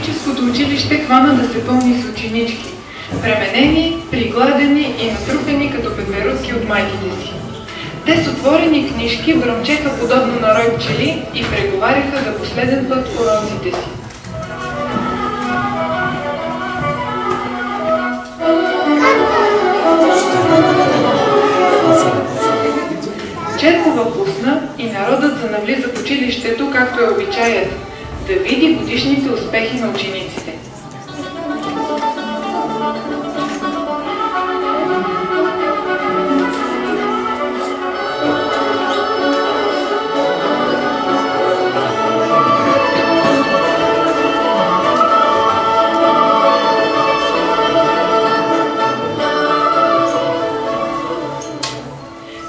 Мъченическото училище хвана да се пълни с ученички, пременени, пригладени и натрупени като пеперутки от майките си. Те с отворени книжки бръмчеха подобно на рой пчели и преговаряха за последен път уроците си. Черкова пусна и народът занавлиза в училището, както е обичаят, да види годишните успехи на учениците.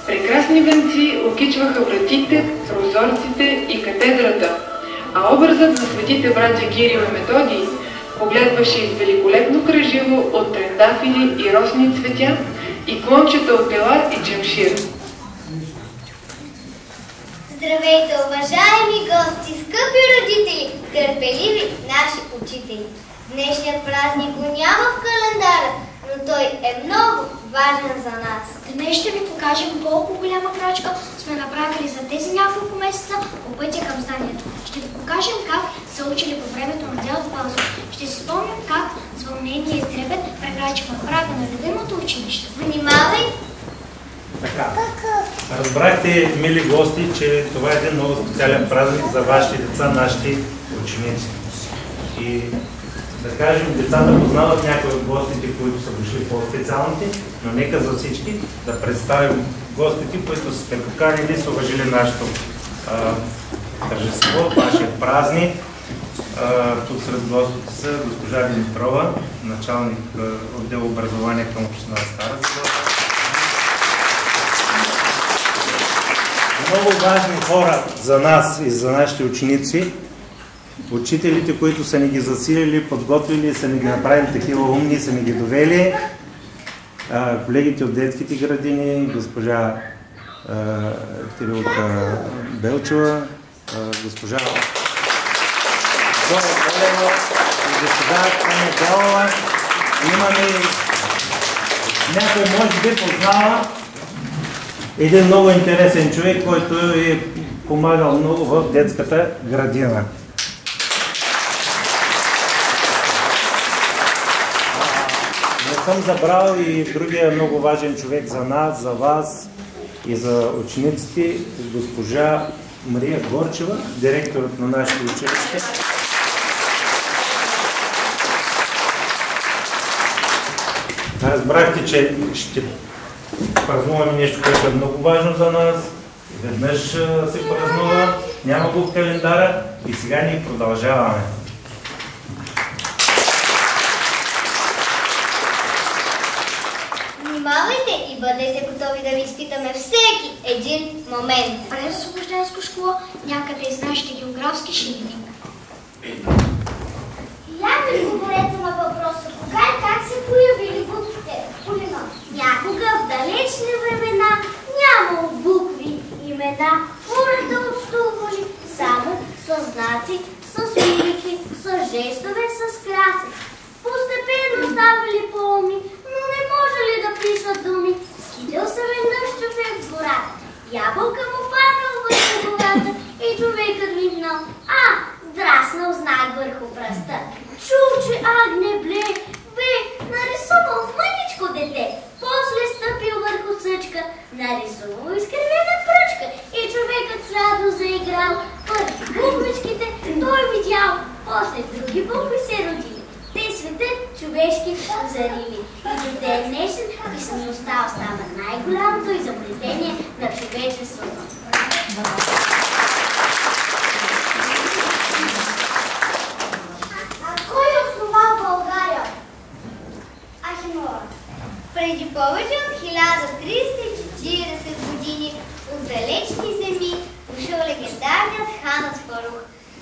Прекрасни венци окичваха вратите, прозорците и катедрата, а образът на светите братя Кирил и Методий погледваше из великолепно кръжило от трендафили и росни цветя и клончета от бела и джемшир. Здравейте, уважаеми гости, скъпи родители, търпеливи наши учители! Днешният празник го няма в календара, но той е много важен за нас. Днес ще ви покажем колко голяма крачка сме направили за тези няколко месеца по пътя към знанието. Ще ви покажем как са учили по времето на Дядо Пазо. Ще си спомним как с вълнение и трепет прекрачихме прага на любимото училище. Внимавай! Така, разбрахте, мили гости, че това е един много специален празник за вашите деца, нашите ученици. И да кажем, децата познават някои от гостите, които са дошли по-специалните, но нека за всички да представим гостите, които сте поканили и са уважили нашето тържество, вашия празник. Тук сред гостите са госпожа Димитрова, началник отдел образование към община Стара Загора. Много важни хора за нас и за нашите ученици, учителите, които са ни ги засилили, подготвили, са ни ги направили такива умни, са ни ги довели, колегите от детските градини, госпожа Кирилка Белчева, госпожа Зоя Колева и госпожа Таня Бялова. Имаме, някой може би познава един много интересен човек, който е помагал много в детската градина. Не съм забрал и другия много важен човек за нас, за вас и за учениците, госпожа Мария Горчева, директорът на нашето училище. Разбрахте, че ще празнуваме нещо, което е много важно за нас. Веднъж се празнува, няма го в календара и сега ние продължаваме. Внимавайте и бъдете готови да ви изпитаме всеки един момент. През освобожденско школа, някъде из нашите географски ширини. Я ми говорете на въпроса, кога и как се появили буквите? Полина. Някога в далечни времена нямало букви, имена, хората общували само с знаци, с мимики, с жестове, с краси. Постепенно ставали по-умни, но не можели да пишат думи. Скитил се веднъж човек в гората. Ябълка му паднал върху главата и човекът вигнал. Драснал знак върху пръста. Чул, че агне бле, бе, нарисувал мъничко дете. После стъпил върху съчка, нарисувал изкривена пръчка и човекът сладо заиграл. Първи буквичките той видял, после други букви се родили. Те светът човешки озарили. И до ден днешен писмеността остава най-голямото изобретение на човечеството. Кой основа България? Ахимова. Преди повече от 1340 години от далечни земи дошъл легендарният хан Аспарух.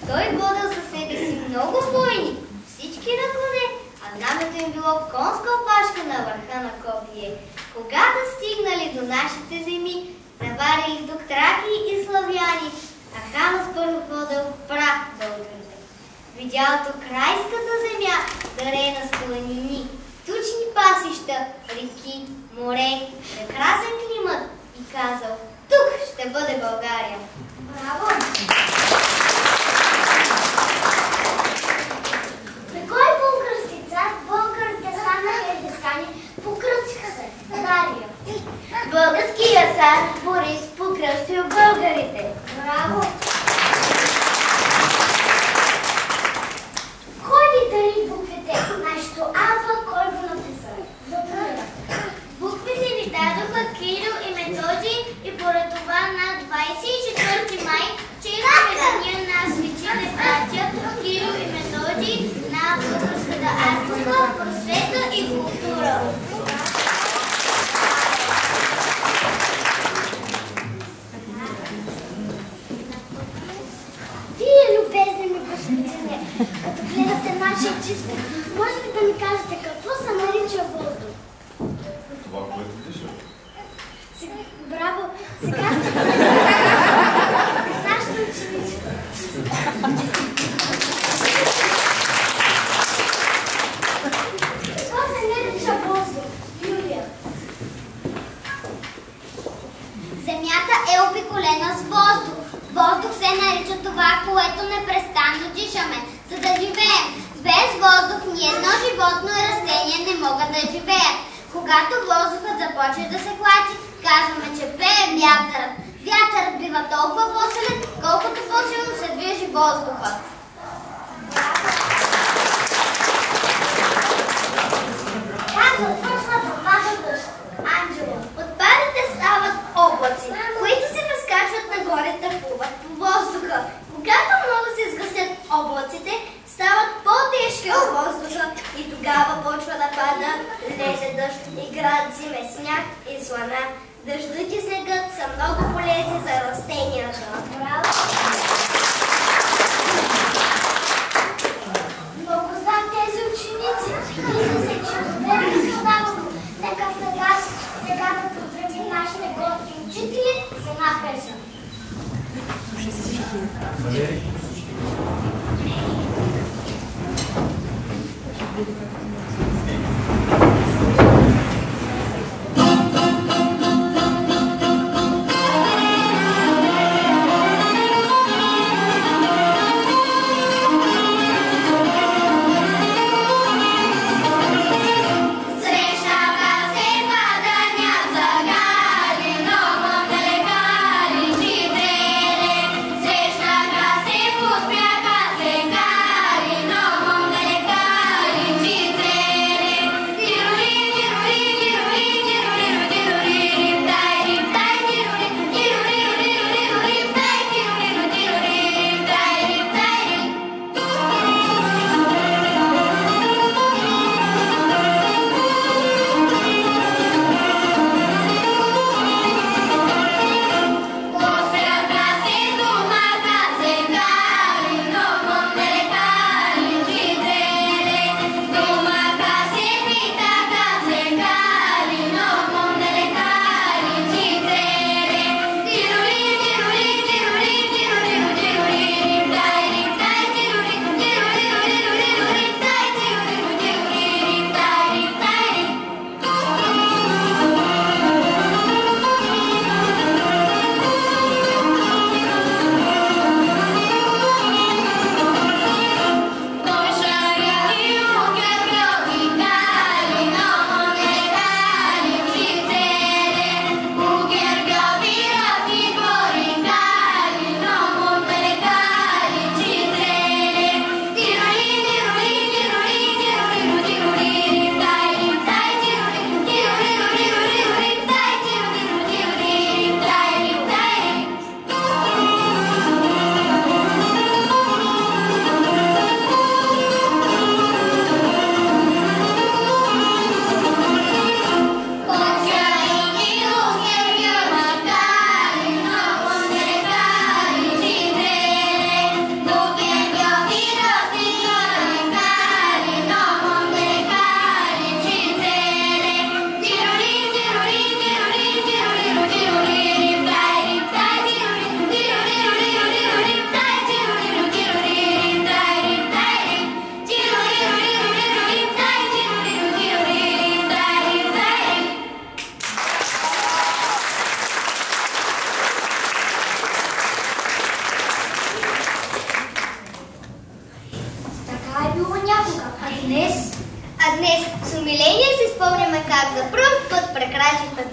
Той водил със себе си много войни, всички на коне, а знамето им било конска опашка на върха на копие. Когато стигнали до нашите земи, заварили до траки и славяни, а хан Аспарух водил прах българите. Видялото крайската земя, дарена с планини, тучни пасища, реки, море, прекрасен климат и казал: тук ще бъде България. Браво! На кой български цар българите станаха езискани, покръстиха се Дария? Българският цар Борис покръстил българите. Браво! Кой ни дари буквите? Нашето алфа, кой го написа? Буквите ни дадоха Кирил и Методий и поред това на 24 май, чрез предания на светите братя Кирил и Методий на българската азбука, просвета и култура. Вие, любезни ми господине, като гледате нашия чистка, може ли да ми кажете какво се нарича въздух? Това, което диша. Браво! Сега нашата ученичка. Какво се нарича въздух, Юлия? Земята е обиколена с воздух. Воздух се нарича това, което непрестанно дишаме, за да живеем. Без въздух ни едно животно и растение не могат да живеят. Когато въздухът започне да се хлати, казваме, че пее вятърът. Вятърът бива толкова по-силен, колкото по-силно се движи въздухът. Как започва да пада дъжд? Анджело. Отпадите стават облаци, които се разкачват нагоре да плуват по въздуха. Когато много се сгъстят облаците, стават по-тежки от въздуха и тогава почва да пада лезе дъжд, играят зиме сняг и слана. Дъждът и снегът са много полезни за растенията. Много знам тези ученици. Мисля се, че добре разсъждавам. Нека сега да поздравим нашите гости и учители с една песен. Срещнаха се, посмяха се, кали, но монгале, кали, читре.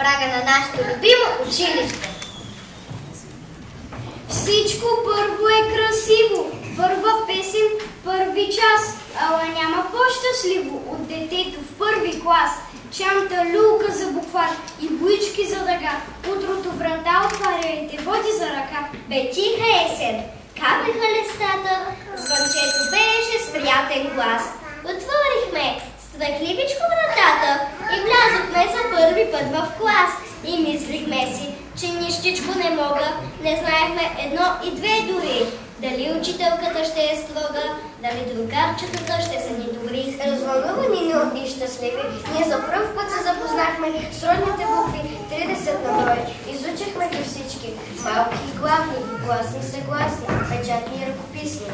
прага на нашето любимо училище. Всичко първо е красиво. Първа песен, първи час. Ала няма по-щастливо от детето в първи клас. Чанта, люлка за буквар и боички за дъга. Утрото врата отваря и те води за ръка. Бе тиха есен, капеха листата, звънчето беше с приятен глас. Отворихме страхливичко вратата и влязохме за първи път в клас. И мислихме си, че нищичко не мога, не знаехме едно и две дори. Дали учителката ще е строга, дали другарчетата ще са ни добри. Развълнувани и щастливи, ние за пръв път се запознахме с родните букви 30 на брой. Изучихме ги всички, малки и главни, гласни и съгласни, печатни и ръкописни.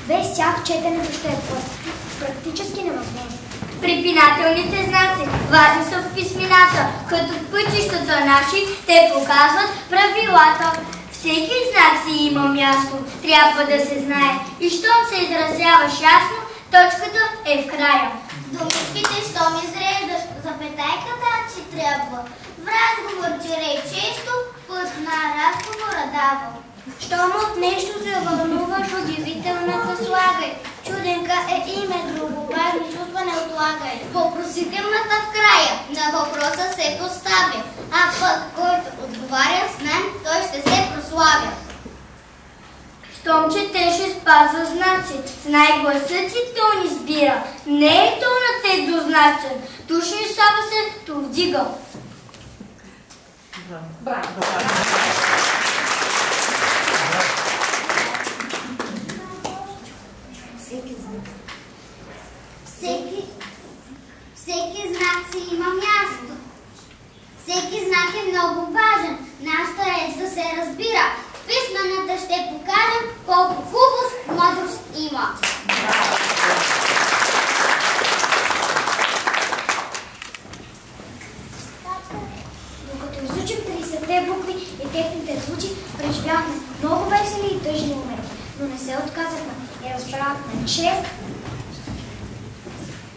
Без тях четенето ще е практически невъзможно. Препинателните знаци важни са в писмината, като в пътищата наши те показват правилата. Всеки знак си има място, трябва да се знае. И щом се изразяваш ясно, точката е в края. Думичките, щом изреждаш, запетайката си трябва. В разговор чирей често, път на разговора дава. Щом от нещо се вълнуваш, удивителната слагай. Чуденка е име, друго важни чувства не отлагай. Въпросителната в края, на въпроса се поставя. А път, който отговаря с мен, той ще се прославя. Щом четеш и спазва знаци, знай гласът си тон избира. Не е тонът еднозначен, тушни саба се то вдига. Браво! знак си има място. Всеки знак е много важен. Нашата реч да се разбира. В писмената ще покажем колко хубост, мъдрост има. Докато изучим 30-те букви и техните звуци, преживяхме много весели и тъжни моменти, но не се отказахме и разбрахме, че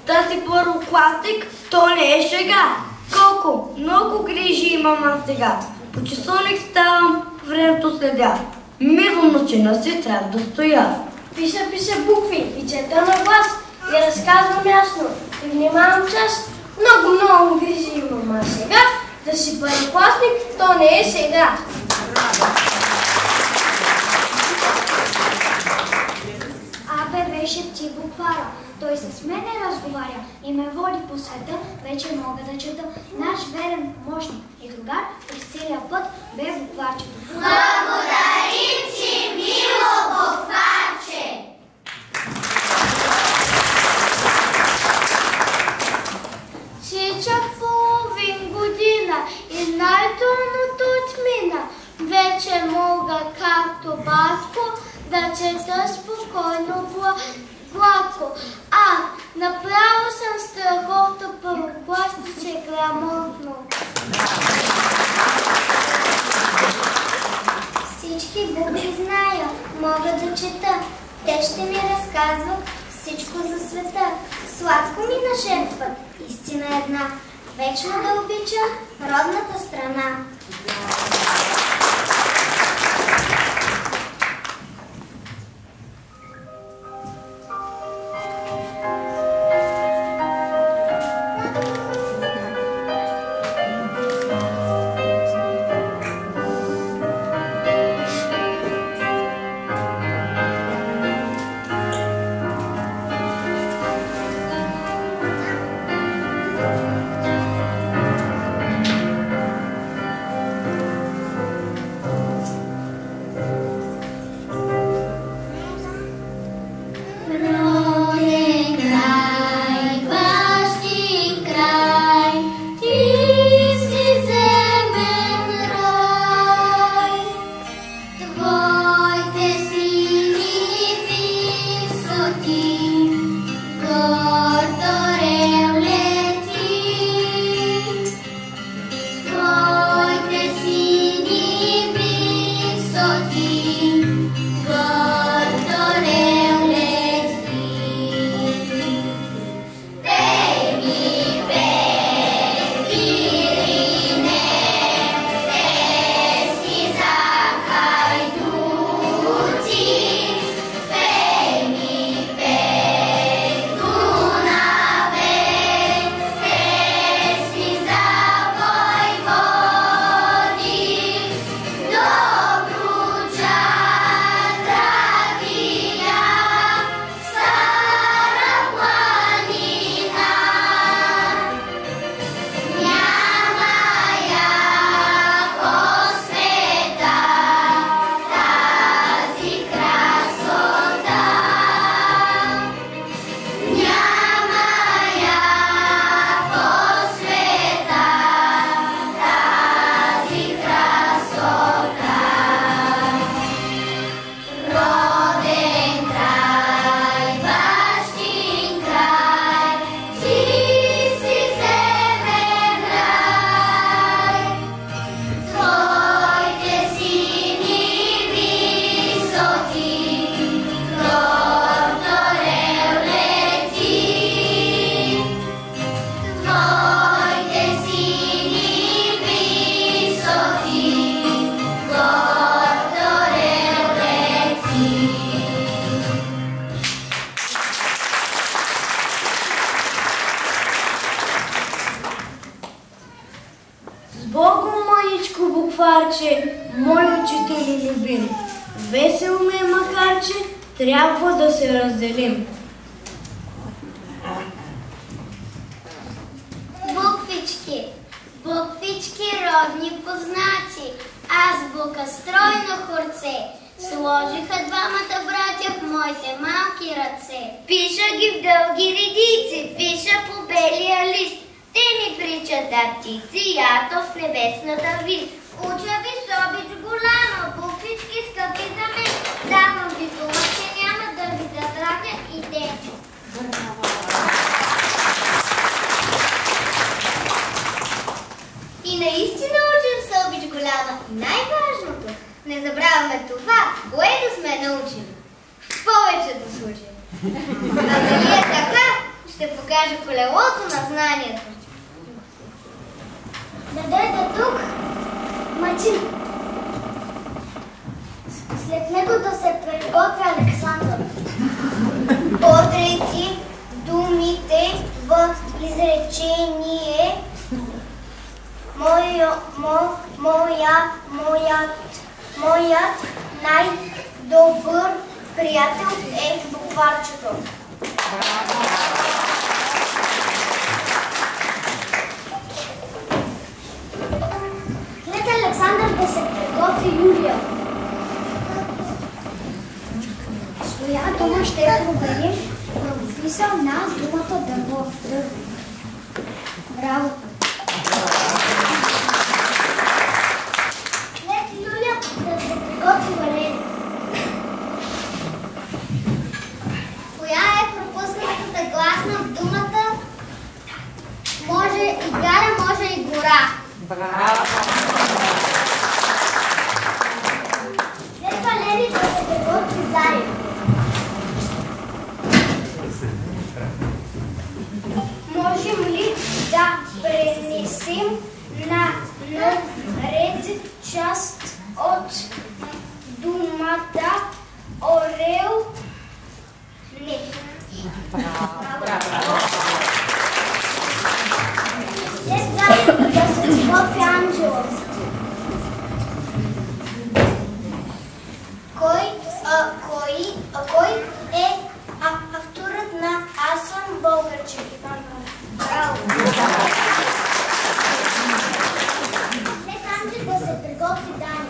Тази първокласник, то не е шега. Колко много грижи имам аз сега. По часовник ставам, времето следя. Мирно на чина си трябва да стоя. Пиша букви и чета на глас и разказвам ясно и внимавам час. Много грижи имам аз сега. Да си първокласник, то не е сега. Абе беше ти буквара. Той с мене разговаря и ме води по света, вече мога да чета. Наш верен помощник и другар през целия път бе букварчето. Благодарим ти, мило букварче! Сича половин година и най-трудното отмина. Вече мога, както батко, да чета спокойно гладко. Направо съм страхотно първокласнице грамотно. Всички букви зная, мога да чета. Те ще ми разказват всичко за света. Сладко ми нашепват, истина една. Вечно да обичам родната страна. Мой учител любим, весел ме е, макар че трябва да се разделим. Буквички, буквички родни познати, азбука стройно хорце, сложиха двамата братя в моите малки ръце. Пиша ги в дълги редици, пиша по белия лист, те обичате птици, ято в небесната вис. Уча ви собич голяма, буквички скъпи за мен. Давам ви дума, че няма да ви затравя и те. И наистина учим собич голяма. И най-важното, не забравяме това, което сме научили. В повечето случаи. А дали е така, ще покажа колелото на знанието. Да дойде тук Мачин. След него да се приготвя Александър. Подреди думите в изречение. Моят най-добър приятел е букварчето. След Александър да се приготви Юлия. С коя дума ще проверим правописал на думата дърво? Браво! След Юлия да се приготви Валерия. Коя е пропуснатата гласна в думата? Може и гара, може и гора. След Валерия да се приготви Заря. Можем ли да пренесем на нов ред част от думата орел? Не. След Заря да се приготви Анджела. Кой е авторът на Аз съм българче? Браво! След Анджел да се приготви Дани.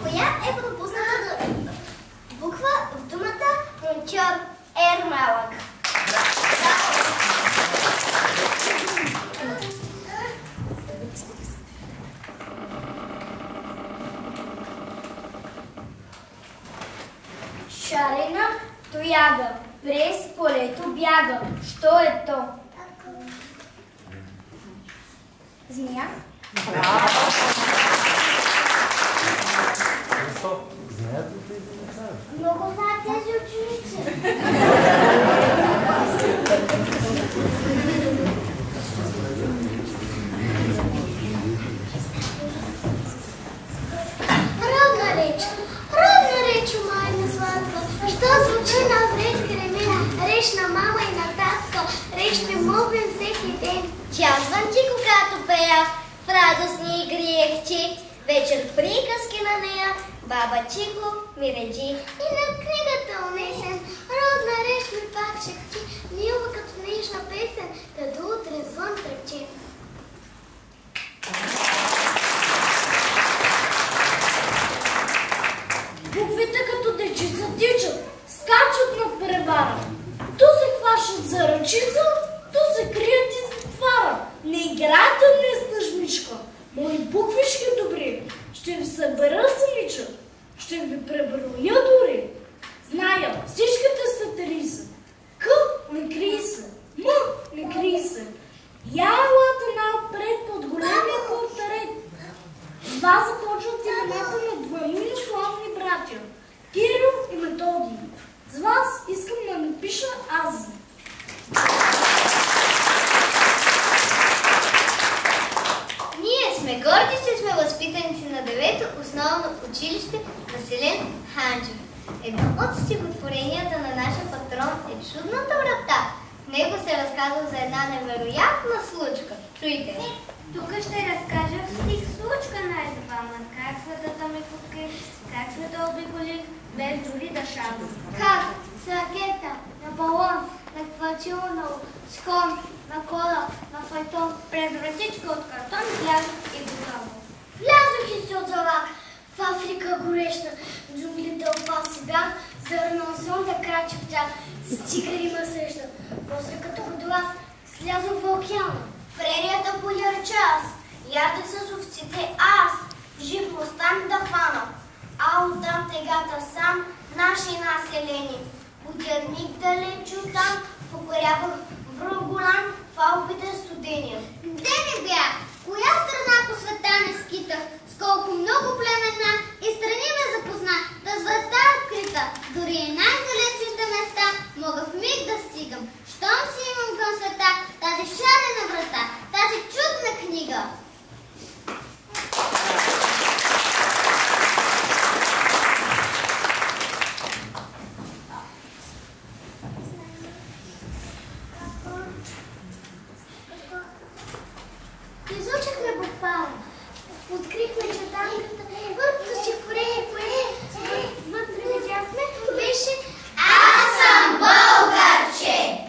Коя е пропусната буква в думата монтьор? Ермалък. Шарена тояга, през полето бяга. Що е то? Змия? Много знаят тези ученици. Родна реч, майна сладка, що звучи навред кремена, реч на мама и на татка, реч не мога всеки ден. Тя звънчи, когато пея, в радостни игри ехчи, вечер приказки на нея, баба Чико ми речи. И на книгата унесен, родна реч ми пак шепчи, мила като нежна песен, да до утре звън тръпчи. Буквите като дечица тичат, скачат на превара. То се хващат за ръчица, то се крият и затвара. Не играйте днес на жмичка, мои буквишки добри. Ще ви събера самича, ще ви преброя дори. Зная, всичките сте 30. К не крий се, М не крий се. Я елата напред под големия портрет. С вас започват имената на двамини славни братя, Кирил и Методий. С вас искам да напиша аз. Ние сме горди, че сме възпитаници на 9-то основно училище Василен Ханджев. Едно от стихотворенията на нашия патрон е Чудната врата. В него се разказва за една невероятна случка. Чуйте! Тук ще разкажа стих случка на двама. Как светата ми подкрив, как света обиколих, без дори да шабам. Как с ракета, на балон, на квартирно, с кон, на кола, на файтон, През вратичка от картон влязох и готово. Влязох и се озовах в Африка гореща, джунглите опаси бях, зърнал сон да крачи в тях. Цикари ме среща. После като водолаз слязох в океана. Прерията полярча аз. Ядех с овците аз. Жив остан да хвана. А оттам тегата сам наши населени. Подядник далеч оттам покорявах Врагулан в Алпите студения. Где не бях? Коя страна по света не скитах? С колко много племена и страни ме запозна, да с врата открита. Дори и най-далечните места мога в миг да стигам. Щом си имам към света тази шарена врата, тази чудна книга. Изучихме буквално. Открихме четанката, първото си хвре, вътре видяхме, беше "Аз съм българче!"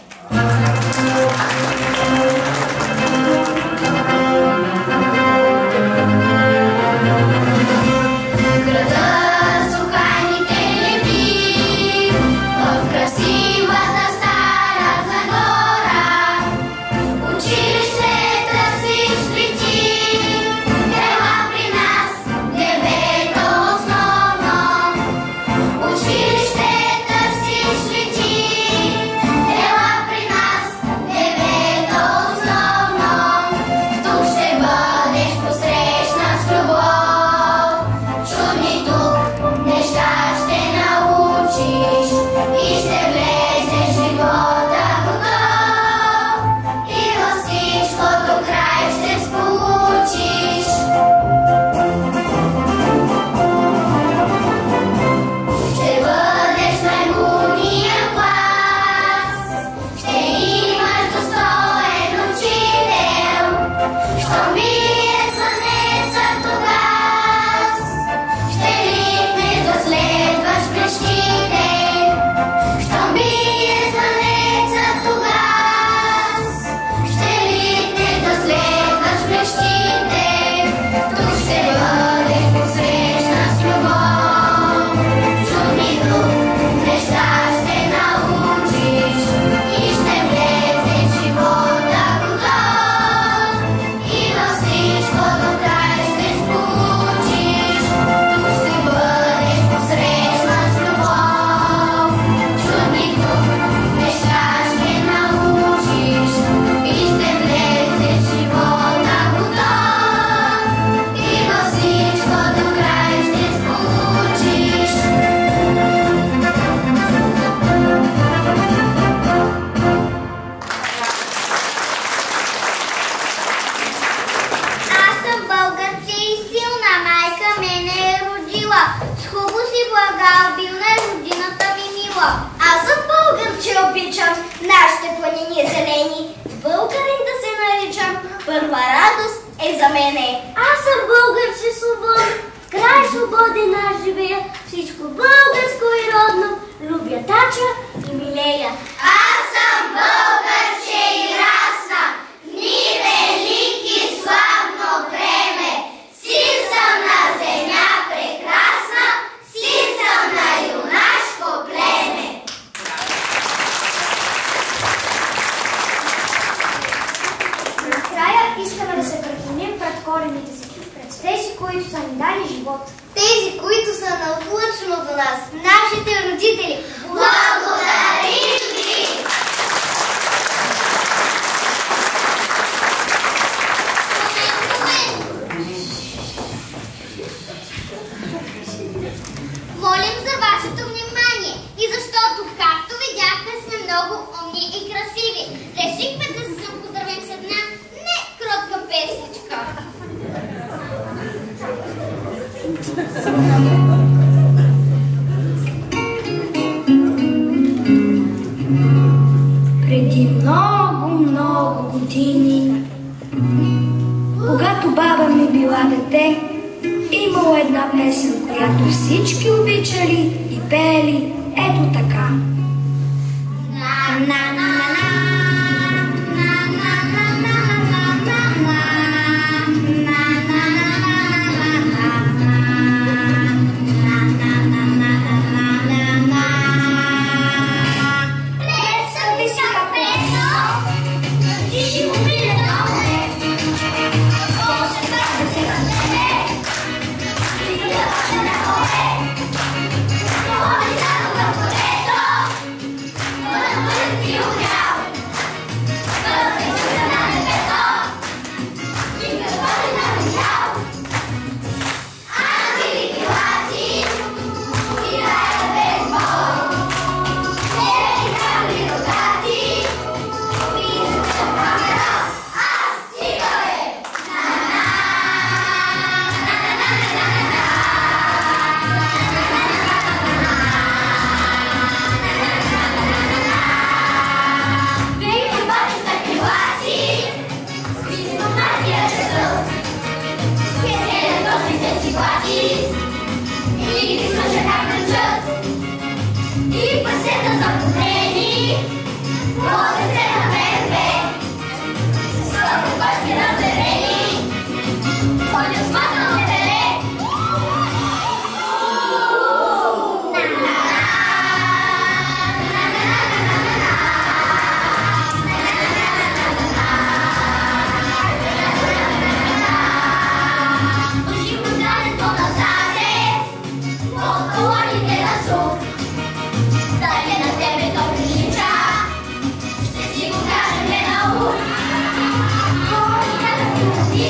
Преди много години, когато баба ми била дете, имало една песен, която всички обичали и пеели ето така.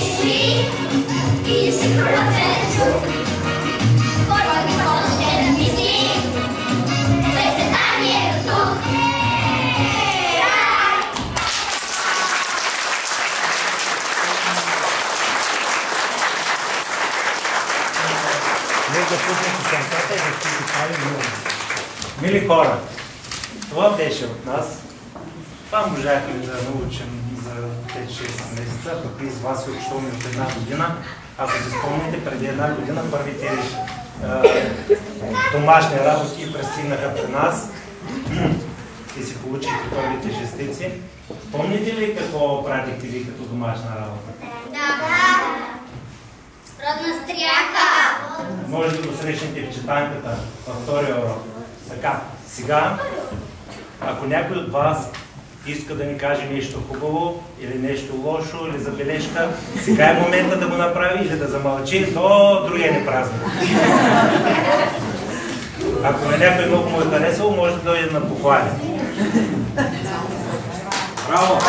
мисли и си кръвен чук. Който не може да мисли, заседанието тук. Мили хора, това беше от нас. Това можахме да научим за тези 6 месеца, пък и с вас се учителни от една година. Ако се спомните, преди една година първите домашни работи пристигнаха при нас и си получихте първите жестици. Помните ли какво правихте ви като домашна работа? Да. Родна стряха. Може да го срещнете в четанката във втория урок. Така, сега, ако някой от вас иска да ни каже нещо хубаво или нещо лошо или забележка, сега е момента да го направи или да замълчи до другия празник. Ако на някой много му е харесало, може да дойде на похвали. Браво!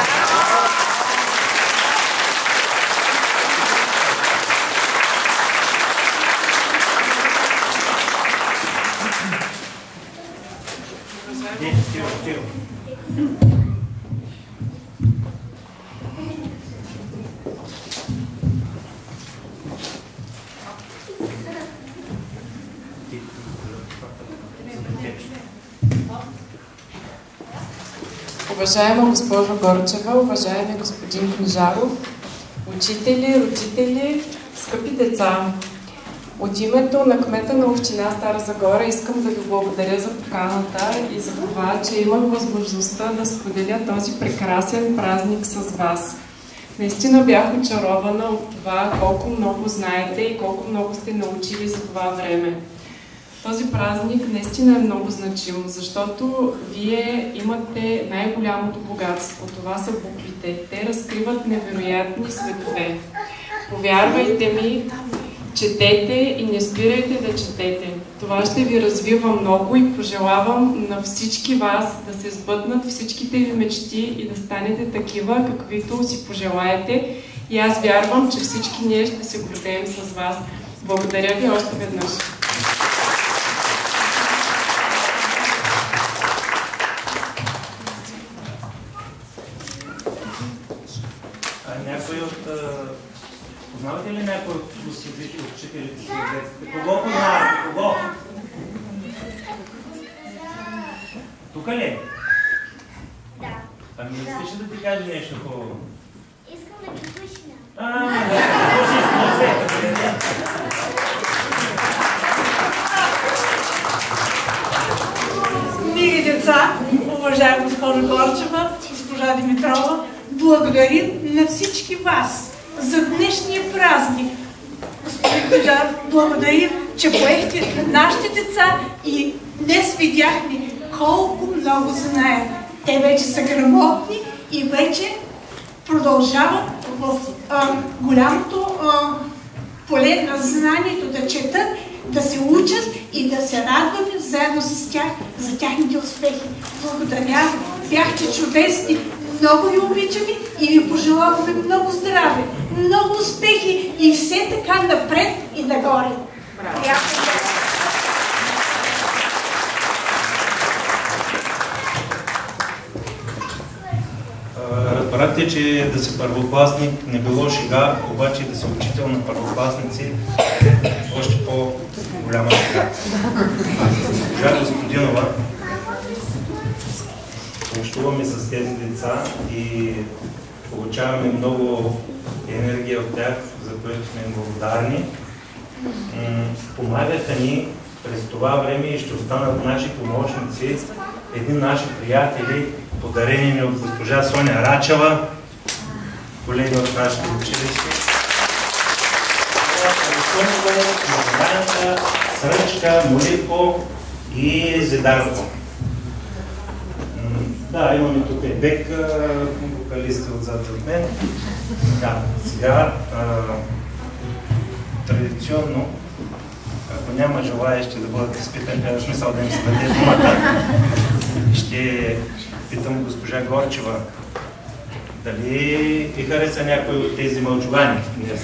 Тихо. Уважаема госпожо Горчева, уважаеми господин Книжаров, учители, родители, скъпи деца! От името на кмета на община Стара Загора искам да ви благодаря за поканата и за това, че имах възможността да споделя този прекрасен празник с вас. Наистина бях очарована от това колко много знаете и колко много сте научили за това време. Този празник наистина е много значим, защото вие имате най-голямото богатство. Това са буквите. Те разкриват невероятни светове. Повярвайте ми, четете и не спирайте да четете. Това ще ви развива много и пожелавам на всички вас да се сбъднат всичките ви мечти и да станете такива, каквито си пожелаете. И аз вярвам, че всички ние ще се гордеем с вас. Благодаря ви още веднъж. Някой от... Познавате ли някой от учителите си? Кого познавате? Кого? Тук ли? Да. Ами искаш да ти кажа нещо хубаво? Искам да ги пушна. Мили деца, уважаема госпожа Горчева, госпожа Димитрова, благодарим на всички вас за днешния празник. Господин Книжар, благодарим, че поехте нашите деца и днес видяхме колко много знаят. Те вече са грамотни и вече продължават в голямото поле на знанието да четат, да се учат и да се радваме заедно с тях за тяхните успехи. Благодаря, бяхте чудесни, много ви обичаме и ви пожелаваме много здраве, много успехи и все така напред и нагоре. Разбрахте, че да си първокласник не било шега, обаче да си учител на първокласници още по-голяма шега. Госпожа Господинова, общуваме с тези деца и получаваме много енергия от тях, за което сме им благодарни. Помагаха ни през това време и ще останат наши помощници, едни наши приятели, подарени ни от госпожа Соня Рачева, колега от нашето училище. Сръчка, Молитко и Зидарко. Да, имаме тук и Бек, вокалисти отзад зад мен. Да, сега традиционно, ако няма желаещи да бъдат изпитани, в смисъл да им се даде думата, ще питам госпожа Горчева Дали ви хареса някой от тези мълчувани днес?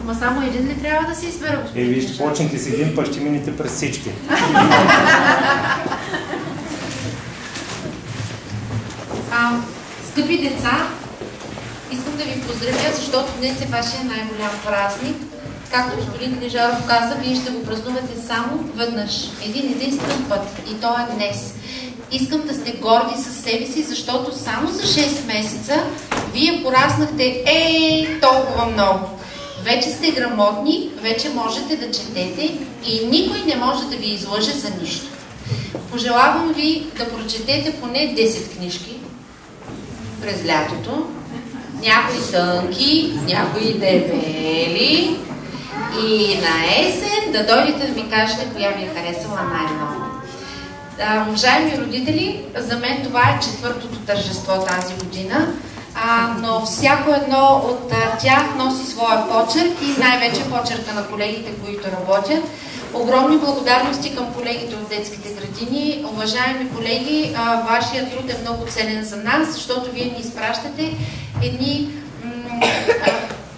Ма само един ли трябва да се избера, господин? Вие ще почнете с един, път ще минете през всички. Скъпи деца, искам да ви поздравя, защото днес е вашия най-голям празник. Както господин Книжаров каза, вие ще го празнувате само веднъж, един единствен път, и то е днес. Искам да сте горди със себе си, защото само за 6 месеца вие пораснахте толкова много. Вече сте грамотни, вече можете да четете и никой не може да ви излъже за нищо. Пожелавам ви да прочетете поне 10 книжки през лятото, някои тънки, някои дебели, и на есен да дойдете да ми кажете коя ви е харесала най-много. Уважаеми родители, за мен това е 4-то тържество тази година, но всяко едно от тях носи своя почерк и най-вече почерка на колегите, които работят. Огромни благодарности към колегите от детските градини. Уважаеми колеги, вашия труд е много ценен за нас, защото вие ни изпращате едни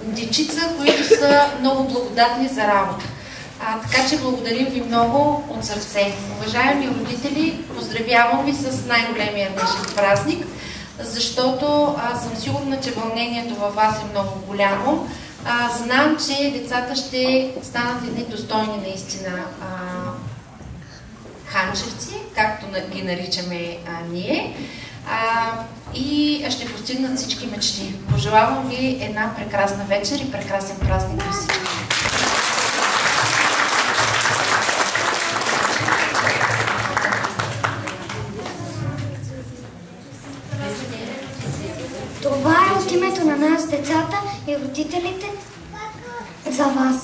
дечица, които са много благодатни за работа. Така че благодарим ви много от сърце. Уважаеми родители, поздравявам ви с най-големия днешен празник, защото съм сигурна, че вълнението във вас е много голямо. Знам, че децата ще станат едни достойни наистина ханчевци, както ги наричаме ние, и ще постигнат всички мечти. Пожелавам ви една прекрасна вечер и прекрасен празник на всички. Това е от името на нас, децата и родителите, за вас.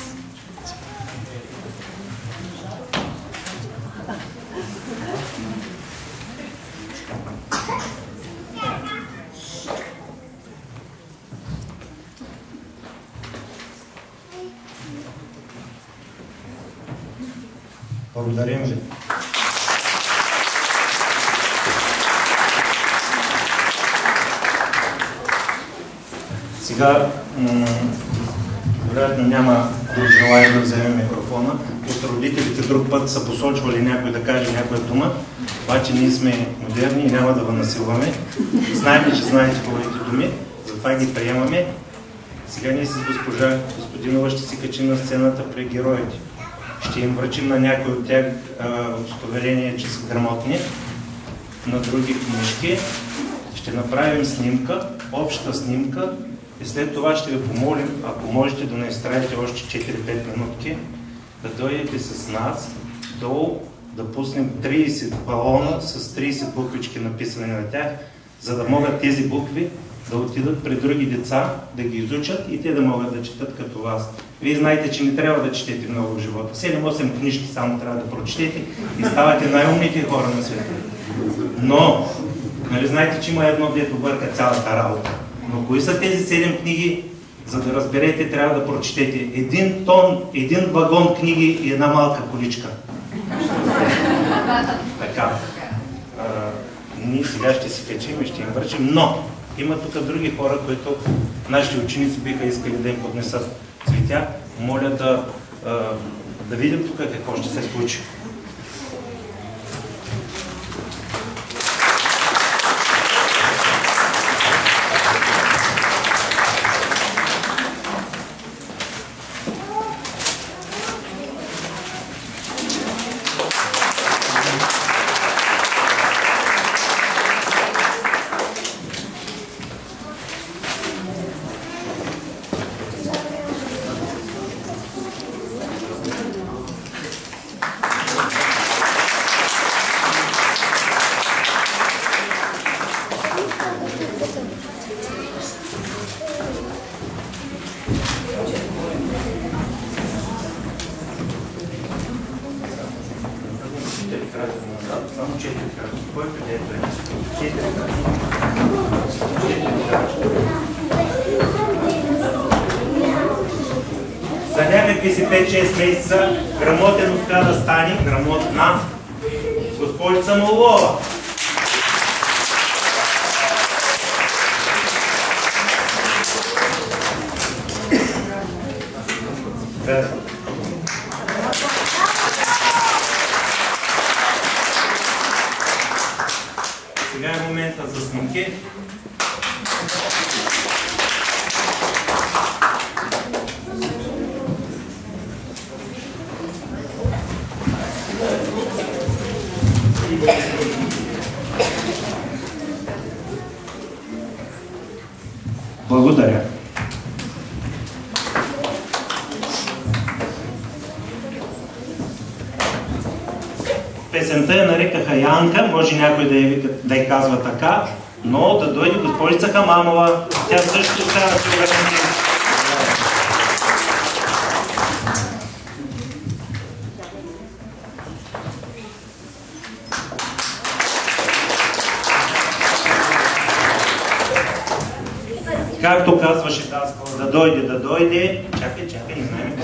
Благодарим ви. Сега, вероятно няма да желая да вземем микрофона. От родителите друг път са посочвали някой да каже някоя дума, обаче ние сме модерни и няма да ви насилваме. Знаем, че знаете хубавите думи, затова ги приемаме. Сега ние с госпожа Господинова ще си качим на сцената при героите. Ще им връчим на някой от тях удостоверение, че са грамотни, на други книжки. Ще направим снимка, обща снимка, и след това ще ви помолим, ако можете да не изтраите още 4-5 минутки, да дойдете с нас долу, да пуснем 30 балона с 30 буквички написани на тях, за да могат тези букви да отидат при други деца, да ги изучат и те да могат да четат като вас. Вие знаете, че не трябва да четете много в живота. 7-8 книжки само трябва да прочетете и ставате най-умните хора на света. Но, нали знаете, че има едно, дето бърка цялата работа. Но кои са тези 7 книги? За да разберете, трябва да прочетете 1 тон, 1 вагон книги и една малка количка. Така. Ние сега ще си качим и ще им връчим, но има тук други хора, които нашите ученици биха искали да им поднесат цветя. Моля да видим тук какво ще се случи. За някакви си 5-6 месеца грамотен успя да стане грамотна госпожица Молова. Сега е момента за снимки. Благодаря. Песента я нарекаха Янка, може някой да я казва така, но да дойде госпожица Хамамова, тя също трябва да се организира. Както казваше Даскала, да дойде, чакай, не знаем.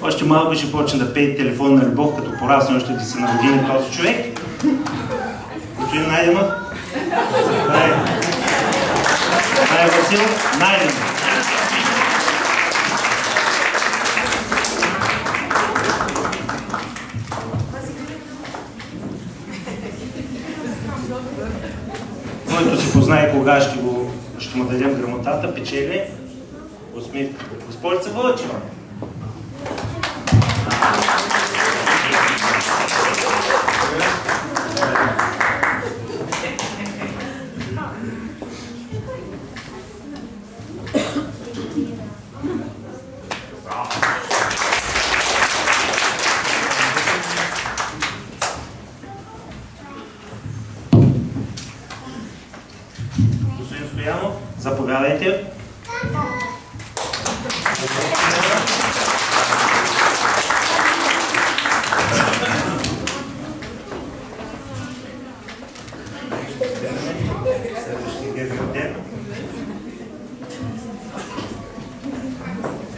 Още малко ще почне да пее телефонна любов, като порасне още да се народи този човек. Господин Найденов? Васил? Найденов. Който се познае кога ще му дадем грамотата, печели усмивка. Госпожица Вълчева. Господин Стоянов, заповядайте.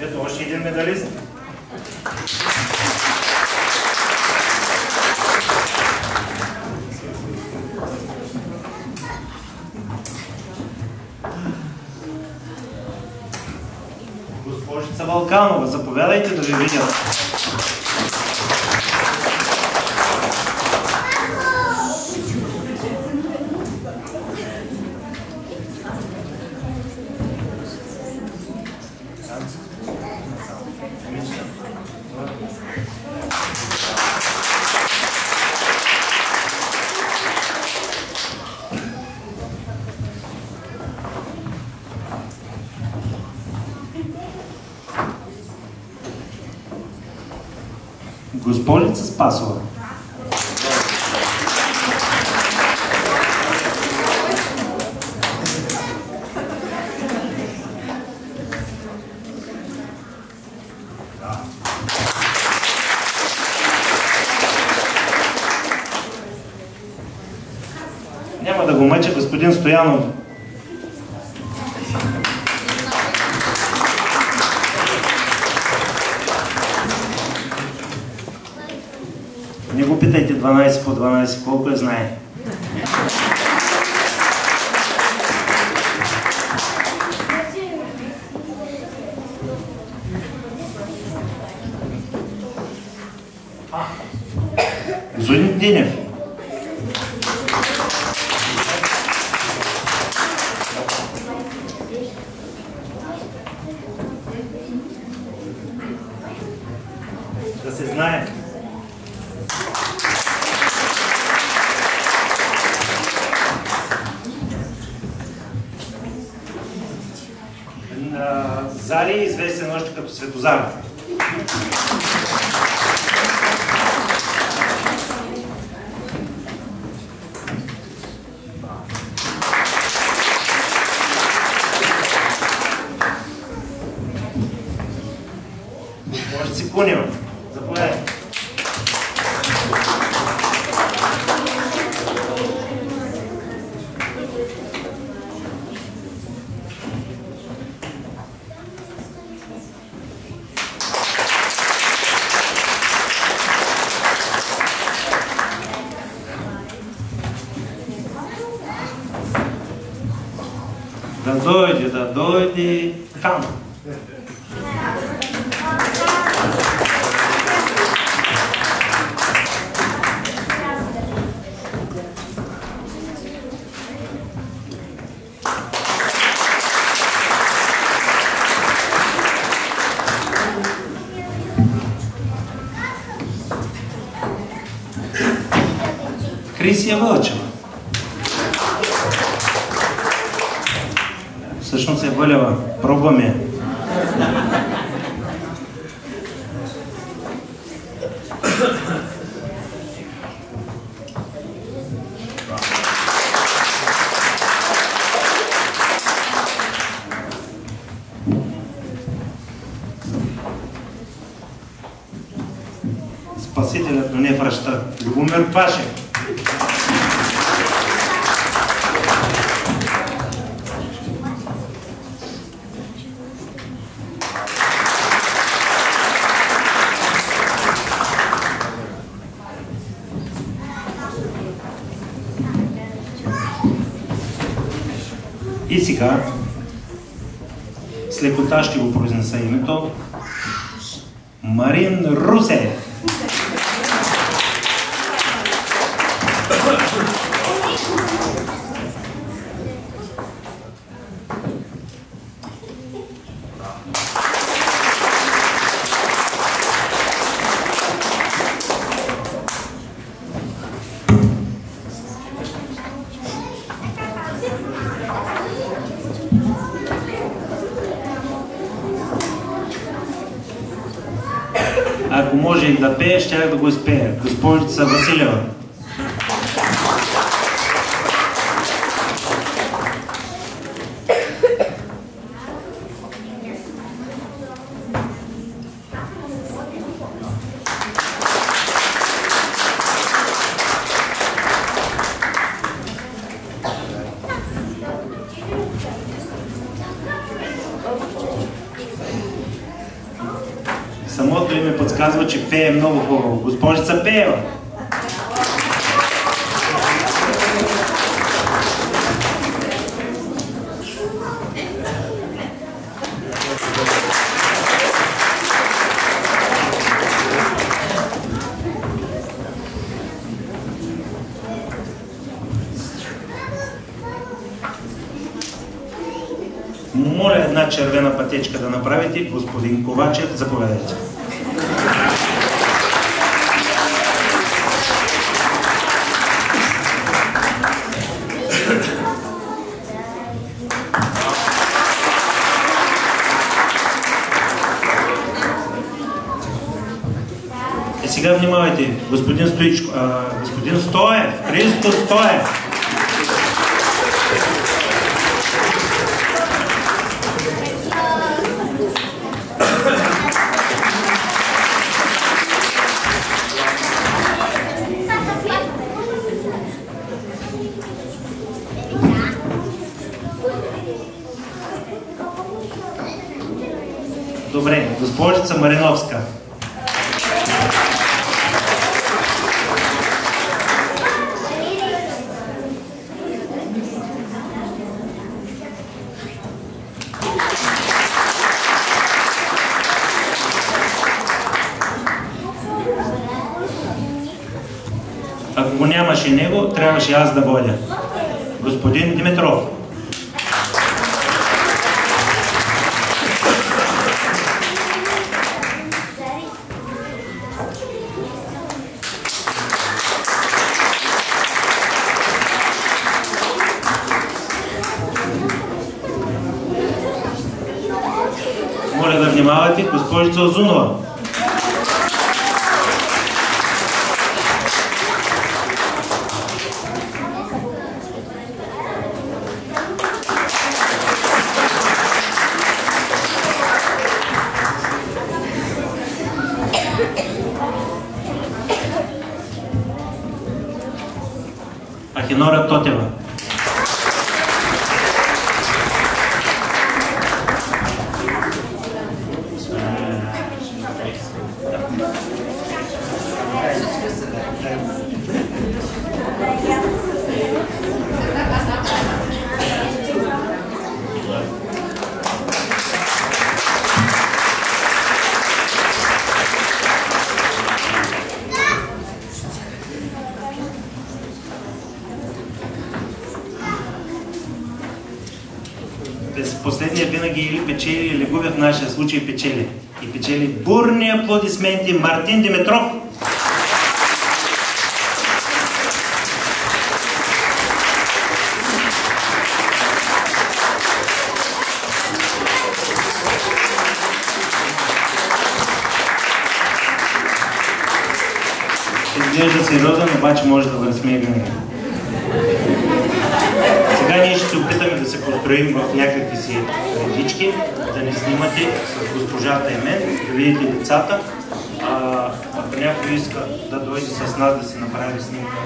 Ето още един медалист. Госпожица Вълканова, заповядайте да ви видят. Госпожица Спасова. Няма да го мъча господин Стоянов. Не го питайте 12 по 12, колко я знае. Господин Денев. Да се знае. Зали е известен още като Светозар. Може си Кунева. Заповядай. Да дойде там. Крисия Вълчева. Всъщност е Вълева. Пробваме. Спасителят, но не връща. Любомир Пашев. И сега, с лекота ще го произнеса името, Марин Русев. Ако може и да пее, щях да го изпея. Госпожица Василева. Самото име подсказва, че пее много хубаво. Госпожица Пеева. Моля една червена пътечка да направите. Господин Ковачев, заповядайте. И сега внимавайте, господин Стоев, Христо Стоев. Добре, госпожица Мариновска. Ако го нямаше него, трябваше аз да водя. Господин Димитров. Моля да внимавате, госпожица Озунова. Ахинора Тотева. Последния винаги или печели, или губи, в нашия случай печели. И печели бурни аплодисменти Мартин Димитров. сериозен, обаче може да разсмее винаги. Сега ние ще се опитаме да се построим в някакви си редички, да не снимате с госпожата и мен, да видите децата. Ако някой иска да дойде с нас да се направи снимка,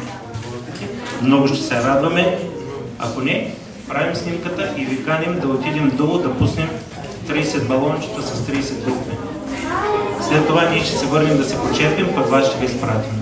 много ще се радваме. Ако не, правим снимката и ви каним да отидем долу да пуснем 30 балончета с 30 букви. След това ние ще се върнем да се почерпим, пък вас ще ви изпратим.